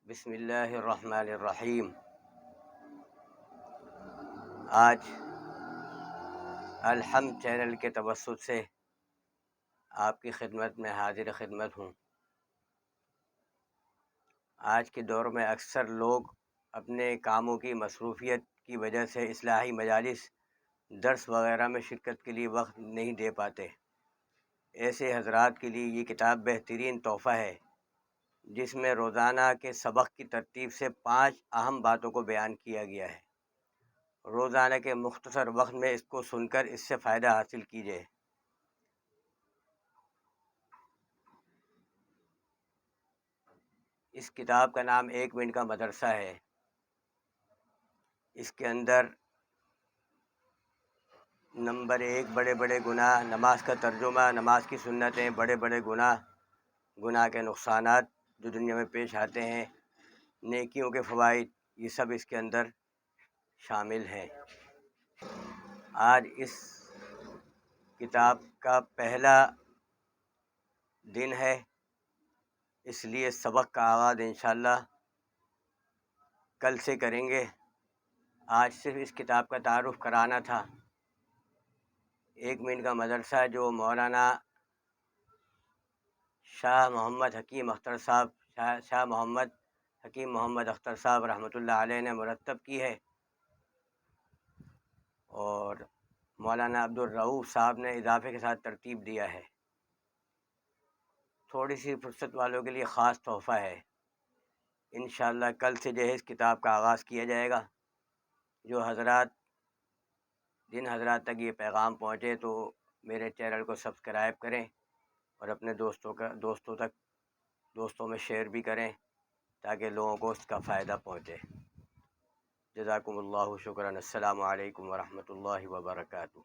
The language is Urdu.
بسم اللہ الرحمن الرحیم۔ آج الحمد چینل کے توسط سے آپ کی خدمت میں حاضر خدمت ہوں۔ آج کے دور میں اکثر لوگ اپنے کاموں کی مصروفیت کی وجہ سے اصلاحی مجالس، درس وغیرہ میں شرکت کے لیے وقت نہیں دے پاتے۔ ایسے حضرات کے لیے یہ کتاب بہترین تحفہ ہے، جس میں روزانہ کے سبق کی ترتیب سے 5 اہم باتوں کو بیان کیا گیا ہے۔ روزانہ کے مختصر وقت میں اس کو سن کر اس سے فائدہ حاصل کیجیے۔ اس کتاب کا نام 1 منٹ کا مدرسہ ہے۔ اس کے اندر نمبر 1 بڑے بڑے گناہ، نماز کا ترجمہ، نماز کی سنتیں، بڑے بڑے گناہ کے نقصانات جو دنیا میں پیش آتے ہیں، نیکیوں کے فوائد، یہ سب اس کے اندر شامل ہیں۔ آج اس کتاب کا پہلا دن ہے، اس لیے سبق کا آغاز انشاءاللہ کل سے کریں گے۔ آج صرف اس کتاب کا تعارف کرانا تھا۔ 1 منٹ کا مدرسہ جو مولانا شاہ محمد حکیم اختر صاحب رحمۃ اللہ علیہ نے مرتب کی ہے، اور مولانا عبدالرؤوف صاحب نے اضافے کے ساتھ ترتیب دیا ہے۔ تھوڑی سی فرصت والوں کے لیے خاص تحفہ ہے۔ انشاءاللہ کل سے جو ہے اس کتاب کا آغاز کیا جائے گا۔ جن حضرات تک یہ پیغام پہنچے تو میرے چینل کو سبسکرائب کریں، اور اپنے دوستوں میں شیئر بھی کریں، تاکہ لوگوں کو اس کا فائدہ پہنچے۔ جزاکم اللہ شکرا۔ السلام علیکم ورحمۃ اللہ وبرکاتہ۔